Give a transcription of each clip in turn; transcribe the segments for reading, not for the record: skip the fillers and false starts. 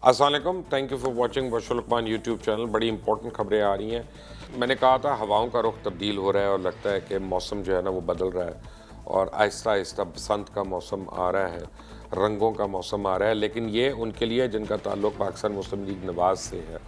अस्सलाम वालेकुम, thank you for watching Bashar Luqman YouTube channel. बड़ी इंपॉर्टेंट खबरें आ रही हैं। मैंने कहा था हवाओं का रुख तब्दील हो रहा है और लगता है कि मौसम जो है ना वो बदल रहा है और आहिस्ता आहिस्ता बसंत का मौसम आ रहा है, रंगों का मौसम आ रहा है। लेकिन ये उनके लिए जिनका ताल्लुक़ पाकिस्तान मुस्लिम लीग नवाज़ से है,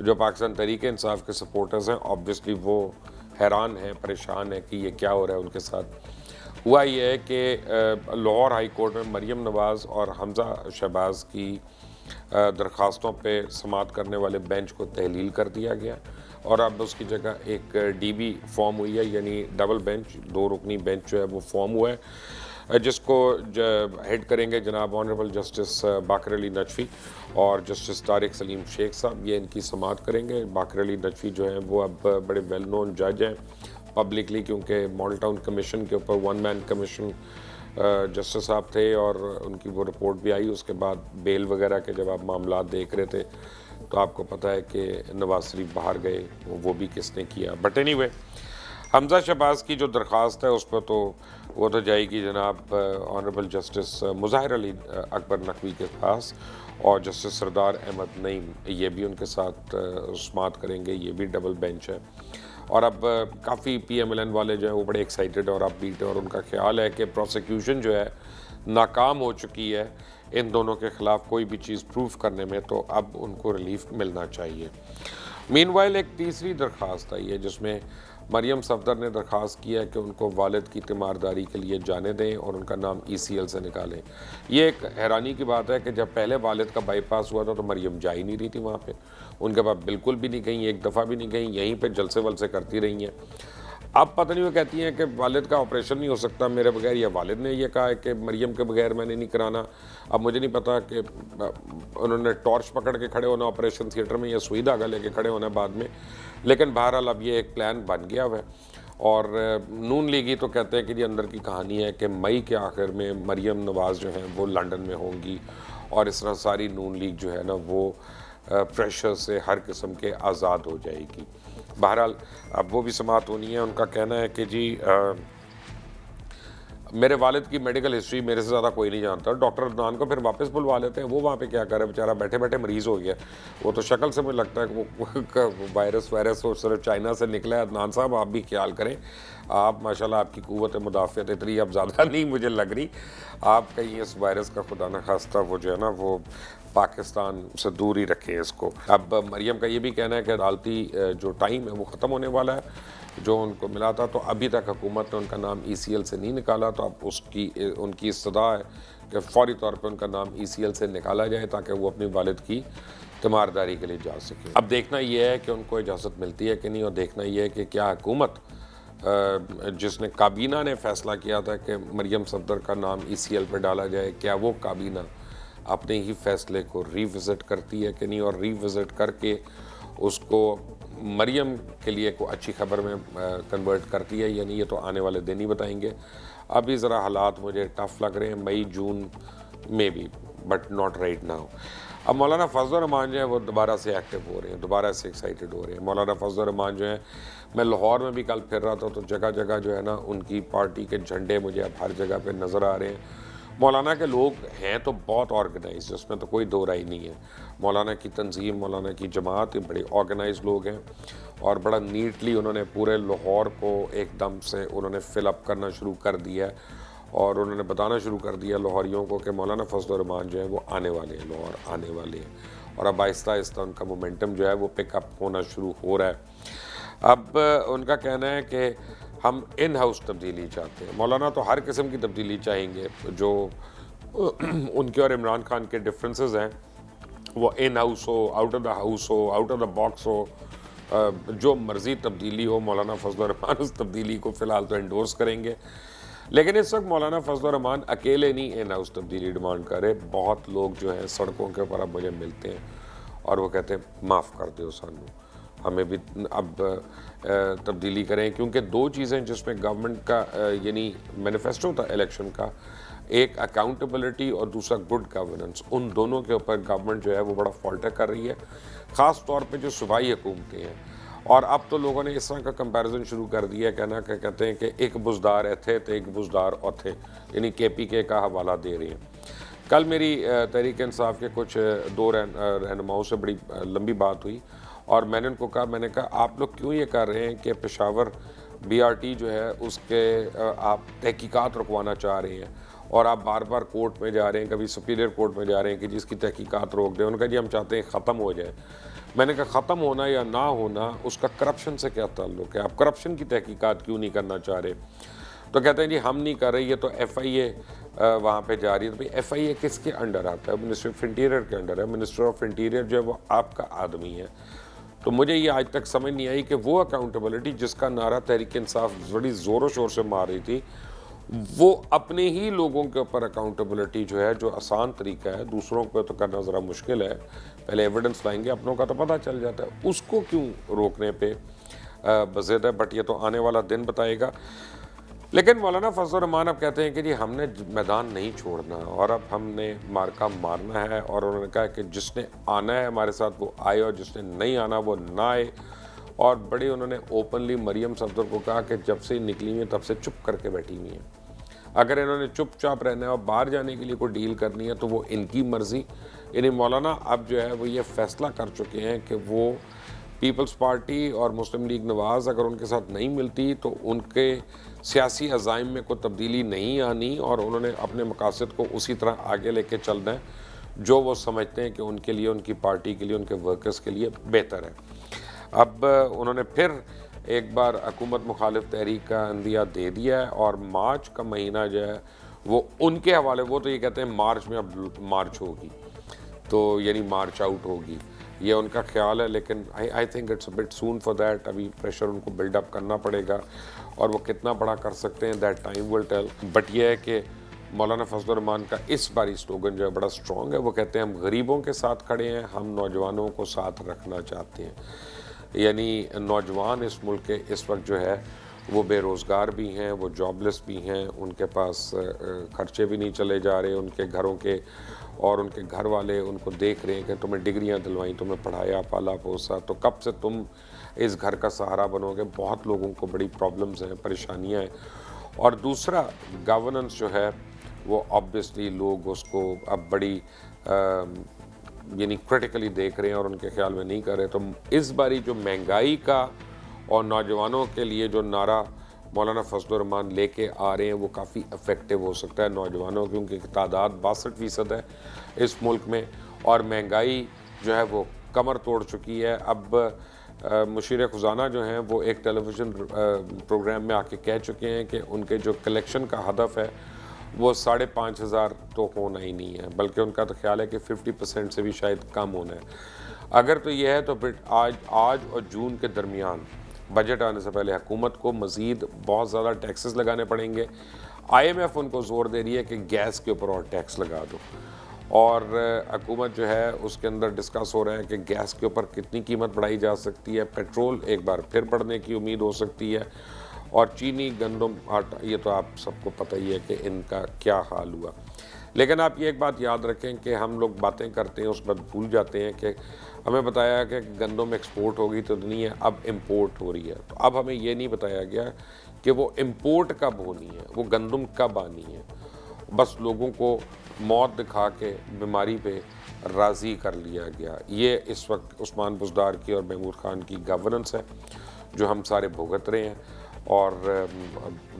जो पाकिस्तान तहरीक इंसाफ के सपोर्टर्स हैं, ऑब्वियसली वो हैरान हैं, परेशान हैं कि ये क्या हो रहा है उनके साथ। हुआ ये है कि लाहौर हाई कोर्ट में मरीम नवाज़ और हमज़ा शहबाज की दरख्वास्तों पे समाअत करने वाले बेंच को तहलील कर दिया गया और अब उसकी जगह एक डीबी फॉर्म हुई है, यानी डबल बेंच, 2 रुकनी बेंच जो है वो फॉर्म हुआ है, जिसको हेड करेंगे जनाब ऑनरेबल जस्टिस बाकर अली नजफ़ी और जस्टिस तारिक सलीम शेख साहब। ये इनकी समाअत करेंगे। बाकर अली नजफ़ी जो हैं वो अब बड़े वेल नोन जज हैं पब्लिकली, क्योंकि मॉडल टाउन कमीशन के ऊपर 1 मैन कमीशन जस्टिस साहब थे और उनकी वो रिपोर्ट भी आई। उसके बाद बेल वगैरह के जब आप मामला देख रहे थे तो आपको पता है कि नवाज शरीफ बाहर गए, वो भी किसने किया। बट एनीवे, हमज़ा शहबाज की जो दरख्वास्त है उस पर तो वो तो जाएगी जनाब ऑनरेबल जस्टिस मुज़ाहिर अली अकबर नकवी के पास और जस्टिस सरदार अहमद नईम, ये भी उनके साथ समाअत करेंगे। ये भी डबल बेंच है और अब काफ़ी PMLN वाले जो है वो बड़े एक्साइटेड और अपबीट है और उनका ख्याल है कि प्रोसिक्यूशन जो है नाकाम हो चुकी है इन दोनों के ख़िलाफ़ कोई भी चीज़ प्रूफ करने में, तो अब उनको रिलीफ मिलना चाहिए। मीनवाइल एक तीसरी दरख्वास्त आई है जिसमें मरियम सफदर ने दरख्वास्त किया है कि उनको वालिद की तीमारदारी के लिए जाने दें और उनका नाम ECL से निकालें। ये एक हैरानी की बात है कि जब पहले वालिद का बाईपास हुआ था तो मरियम जा ही नहीं रही थी वहाँ पे, उनके पास बिल्कुल भी नहीं गई, एक दफ़ा भी नहीं गई, यहीं पे जलसे वलसे करती रही हैं। अब पता नहीं वो कहती हैं कि वालिद का ऑपरेशन नहीं हो सकता मेरे बगैर, या वालिद ने ये कहा है कि मरियम के बगैर मैंने नहीं कराना। अब मुझे नहीं पता कि उन्होंने टॉर्च पकड़ के खड़े होना ऑपरेशन थिएटर में या सुई धागा लेके खड़े होना बाद में, लेकिन बहरहाल अब ये एक प्लान बन गया हुआ है। और नून लीगी तो कहते हैं कि जी अंदर की कहानी है कि मई के आखिर में मरियम नवाज़ जो हैं वो लंदन में होंगी और इस तरह सारी नून लीग जो है ना वो प्रेशर से हर किस्म के आज़ाद हो जाएगी। बहरहाल अब वो भी समाअत होनी है। उनका कहना है कि जी मेरे वालिद की मेडिकल हिस्ट्री मेरे से ज़्यादा कोई नहीं जानता। डॉक्टर अदनान को फिर वापस बुलवा लेते हैं, वो वहाँ पे क्या करे, बेचारा बैठे बैठे मरीज़ हो गया। वो तो शक्ल से मुझे लगता है कि वो वायरस वो सिर्फ चाइना से निकला है। अदनान साहब आप भी ख्याल करें, आप माशाल्लाह आपकी क़ुव्वत मुदाफ़ियत इतनी अब ज़्यादा नहीं मुझे लग रही। आप कहीं इस वायरस का खुदा न खास्ता वो जो है ना वो पाकिस्तान से दूर ही रखें इसको। अब मरियम का ये भी कहना है कि अदालती जो टाइम है वो ख़त्म होने वाला है जो उनको मिला था, तो अभी तक हुकूमत ने उनका नाम ECL से नहीं निकाला, तो अब उनकी इस्तदा है कि फ़ौरी तौर पे उनका नाम ECL से निकाला जाए ताकि वो अपनी वालिद की तीमारदारी के लिए जा सके। अब देखना ये है कि उनको इजाज़त मिलती है कि नहीं, और देखना ये है कि क्या हुकूमत जिसने काबीना ने फ़ैसला किया था कि मरियम सफदर का नाम ECL पर डाला जाए, क्या वो काबीना अपने ही फ़ैसले को रीविज़िट करती है कि नहीं, और रीविज़िट करके उसको मरियम के लिए को अच्छी खबर में कन्वर्ट करती है या नहीं, ये तो आने वाले दिन ही बताएंगे। अभी ज़रा हालात मुझे टफ़ लग रहे हैं, मई जून में भी, बट नॉट राइट नाउ। अब मौलाना फजल रहमान जो है वो दोबारा से एक्टिव हो रहे हैं, दोबारा से एक्साइटेड हो रहे हैं। मौलाना फजल रहमान जो है, मैं लाहौर में भी कल फिर रहा था तो जगह जगह जो है ना उनकी पार्टी के झंडे मुझे अब हर जगह पे नज़र आ रहे हैं। मौलाना के लोग हैं तो बहुत ऑर्गेनाइज, उसमें तो कोई दो राय नहीं है। मौलाना की तंजीम, मौलाना की जमात, ये बड़े ऑर्गेनाइज लोग हैं और बड़ा नीटली उन्होंने पूरे लाहौर को एकदम से उन्होंने फिलअप करना शुरू कर दिया है और उन्होंने बताना शुरू कर दिया लाहौरियों को कि मौलाना फजल रहमान जो है वो आने वाले हैं, लाहौर आने वाले हैं। और अब आहिस्ता आहिस्ता उनका मोमेंटम जो है वो पिकअप होना शुरू हो रहा है। अब उनका कहना है कि हम इन हाउस तब्दीली चाहते हैं। मौलाना तो हर किस्म की तब्दीली चाहेंगे, जो उनके और इमरान खान के डिफरेंसेस हैं वो इन हाउस हो, आउट ऑफ द हाउस हो, आउट ऑफ द बॉक्स हो, जो मर्ज़ी तब्दीली हो, मौलाना फजल रहमान उस तब्दीली को फ़िलहाल तो एंडोर्स करेंगे। लेकिन इस वक्त मौलाना फजल रहमान अकेले नहीं इन हाउस तब्दीली डिमांड कर रहे। बहुत लोग जो हैं सड़कों के ऊपर अब मुझे मिलते हैं और वो कहते हैं माफ़ कर दो सानू, हमें भी अब तब्दीली करें। क्योंकि दो चीज़ें जिसमें गवर्नमेंट का यानी मैनिफेस्टो था इलेक्शन का, एक अकाउंटेबिलिटी और दूसरा गुड गवर्नेंस, उन दोनों के ऊपर गवर्नमेंट जो है वो बड़ा फॉल्टर कर रही है, ख़ास तौर पे जो सूबाई हुकूमतें हैं। और अब तो लोगों ने इस तरह का कंपैरिजन शुरू कर दिया, कहना क्या कहते हैं कि एक बुजदार थे तो एक बुजदार और थे, यानी KPK का हवाला दे रहे हैं। कल मेरी तहरीक इंसाफ के कुछ दो रहनुमाओं से बड़ी लंबी बात हुई और मैंने उनको कहा, मैंने कहा आप लोग क्यों ये कर रहे हैं कि पेशावर BRT जो है उसके आप तहकीकात रुकवाना चाह रहे हैं और आप बार बार कोर्ट में जा रहे हैं, कभी सुपीरियर कोर्ट में जा रहे हैं कि जिसकी तहकीकात रोक दें। उन्होंने कहा जी हम चाहते हैं ख़त्म हो जाए। मैंने कहा ख़त्म होना या ना होना उसका करप्शन से क्या ताल्लुक़ है, आप करप्शन की तहकीकात क्यों नहीं करना चाह रहे? तो कहते हैं जी हम नहीं कर रहे, ये तो FIA वहाँ पे जा रही है। तो भाई FIA किसके अंडर आता है? मिनिस्ट्री ऑफ इंटीरियर के अंडर है। मिनिस्टर ऑफ इंटीरियर जो है वो आपका आदमी है। तो मुझे ये आज तक समझ नहीं आई कि वो अकाउंटेबिलिटी जिसका नारा तहरीक इंसाफ बड़ी ज़ोरों शोर से मार रही थी, वो अपने ही लोगों के ऊपर अकाउंटेबिलिटी जो है, जो आसान तरीका है, दूसरों को तो करना ज़रा मुश्किल है, पहले एविडेंस लाएंगे, अपनों का तो पता चल जाता है, उसको क्यों रोकने पे बज़िद है। बट ये तो आने वाला दिन बताएगा। लेकिन मौलाना फजल रहमान अब कहते हैं कि जी हमने मैदान नहीं छोड़ना और अब हमने मार्का मारना है, और उन्होंने कहा कि जिसने आना है हमारे साथ वो आए और जिसने नहीं आना वो ना आए। और बड़े उन्होंने ओपनली मरियम सफदर को कहा कि जब से निकली हुई हैं तब से चुप करके बैठी हुई हैं। अगर इन्होंने चुपचाप रहना है और बाहर जाने के लिए कोई डील करनी है तो वो इनकी मर्ज़ी। यानी मौलाना अब जो है वो ये फ़ैसला कर चुके हैं कि वो पीपल्स पार्टी और मुस्लिम लीग नवाज़ अगर उनके साथ नहीं मिलती तो उनके सियासी अज़ाइम में कोई तब्दीली नहीं आनी, और उन्होंने अपने मकासद को उसी तरह आगे लेके चलना है जो वो समझते हैं कि उनके लिए, उनकी पार्टी के लिए, उनके वर्कर्स के लिए बेहतर है। अब उन्होंने फिर एक बार हुकूमत मुखालिफ तहरीक का अंदिया दे दिया है और मार्च का महीना जो है वो उनके हवाले, वो तो ये कहते हैं मार्च में अब मार्च होगी, तो यानी मार्च आउट होगी, ये उनका ख्याल है। लेकिन I think it's a bit soon for that. अभी प्रेशर उनको बिल्डअप करना पड़ेगा और वो कितना बड़ा कर सकते हैं that time will tell. But ये है कि मौलाना फजल रहमान का इस बारी स्लोगन जो है बड़ा स्ट्रॉन्ग है। वो कहते हैं हम गरीबों के साथ खड़े हैं, हम नौजवानों को साथ रखना चाहते हैं। यानी नौजवान इस मुल्क के इस वक्त जो है वो बेरोज़गार भी हैं, वो जॉबलेस भी हैं, उनके पास खर्चे भी नहीं चले जा रहे उनके घरों के, और उनके घर वाले उनको देख रहे हैं कि तुम्हें डिग्रियां दिलवाई, तुम्हें पढ़ाया, पाला पोसा, तो कब से तुम इस घर का सहारा बनोगे। बहुत लोगों को बड़ी प्रॉब्लम्स हैं, परेशानियां हैं। और दूसरा गवर्नेंस जो है वो ऑब्वियसली लोग उसको अब बड़ी यानी क्रिटिकली देख रहे हैं और उनके ख्याल में नहीं कर रहे। तो इस बारी जो महंगाई का और नौजवानों के लिए जो नारा मौलाना फजल रहमान लेके आ रहे हैं वो काफ़ी इफ़ेक्टिव हो सकता है नौजवानों की, उनकी तादाद 62% है इस मुल्क में, और महंगाई जो है वो कमर तोड़ चुकी है। अब मुशीर ख़ुजाना जो हैं वो एक टेलीविज़न प्रोग्राम में आके कह चुके हैं कि उनके जो कलेक्शन का हदफ है वो 5,500 तो होना ही नहीं है, बल्कि उनका तो ख्याल है कि 50% से भी शायद कम होना है। अगर तो यह है तो फिर आज और जून के दरमियान बजट आने से पहले हुकूमत को मज़ीद बहुत ज़्यादा टैक्सेस लगाने पड़ेंगे। IMF उनको ज़ोर दे रही है कि गैस के ऊपर और टैक्स लगा दो, और हुकूमत जो है उसके अंदर डिस्कस हो रहा है कि गैस के ऊपर कितनी कीमत बढ़ाई जा सकती है, पेट्रोल एक बार फिर बढ़ने की उम्मीद हो सकती है, और चीनी, गंदम, आटा, ये तो आप सबको पता ही है कि इनका क्या हाल हुआ। लेकिन आप ये एक बात याद रखें कि हम लोग बातें करते हैं उसके बाद भूल जाते हैं कि हमें बताया कि गंदम एक्सपोर्ट होगी तो नहीं है, अब इंपोर्ट हो रही है। तो अब हमें ये नहीं बताया गया कि वो इंपोर्ट कब होनी है, वो गंदम कब आनी है। बस लोगों को मौत दिखा के बीमारी पे राज़ी कर लिया गया। ये इस वक्त उस्मान बुज़दार की और महमूद ख़ान की गवर्नेंस है जो हम सारे भुगत रहे हैं, और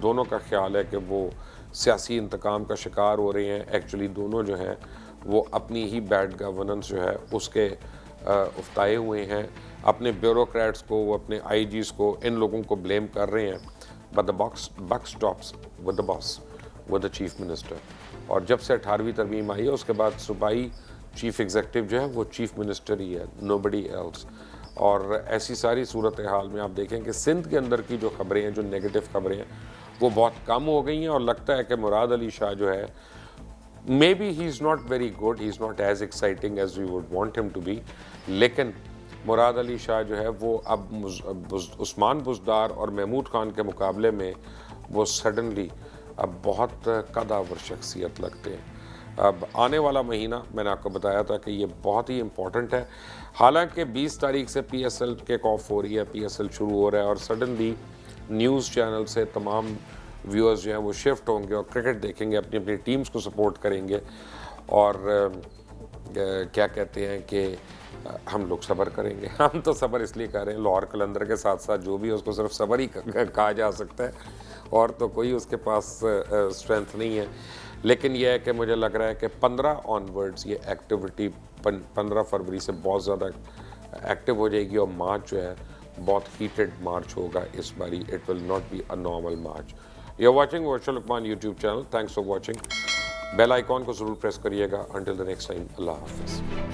दोनों का ख्याल है कि वो सियासी इंतकाम का शिकार हो रहे हैं। एक्चुअली दोनों जो हैं वो अपनी ही बैड गवर्नेंस जो है उसके उफ्ताए हुए हैं। अपने ब्यूरोक्रेट्स को, वो अपने IGs को, इन लोगों को ब्लेम कर रहे हैं। But the buck stops with the boss, with the chief minister. और जब से 18वीं तरमीम आई है उसके बाद सूबाई चीफ एग्जीक्यूटिव जो है वो चीफ मिनिस्टर ही है, नोबडी एल्स। और ऐसी सारी सूरत हाल में आप देखें कि सिंध के अंदर की जो खबरें हैं, जो नेगेटिव खबरें हैं, वो बहुत कम हो गई हैं, और लगता है कि मुराद अली शाह जो है maybe he is not very good, he is not as exciting as we would want him to be, लेकिन मुराद अली शाह जो है वो अब उस्मान बुज़दार और महमूद ख़ान के मुकाबले में वो सडनली अब बहुत कदावर शख्सियत लगते हैं। अब आने वाला महीना मैंने आपको बताया था कि ये बहुत ही इम्पोर्टेंट है। हालांकि 20 तारीख से PSL किक ऑफ हो रही है, PSL शुरू हो रहा है और सडनली न्यूज़ चैनल से तमाम व्यूअर्स जो हैं वो शिफ्ट होंगे और क्रिकेट देखेंगे, अपनी अपनी टीम्स को सपोर्ट करेंगे। और क्या कहते हैं कि हम लोग सब्र करेंगे। हम तो सब्र इसलिए कर रहे हैं, लाहौर कलंदर के साथ साथ जो भी है उसको सिर्फ सब्र ही कहा जा सकता है, और तो कोई उसके पास स्ट्रेंथ नहीं है। लेकिन यह है कि मुझे लग रहा है कि 15 ऑनवर्ड्स ये एक्टिविटी 15 फरवरी से बहुत ज़्यादा एक्टिव हो जाएगी और मार्च जो है बहुत हीटेड मार्च होगा इस बारी। It will not be a normal march. You are watching virtual Luqman YouTube channel. Thanks for watching. Bell icon को ज़रूर प्रेस करिएगा। अंटिल द नेक्स्ट टाइम, अल्लाह हाफिज़।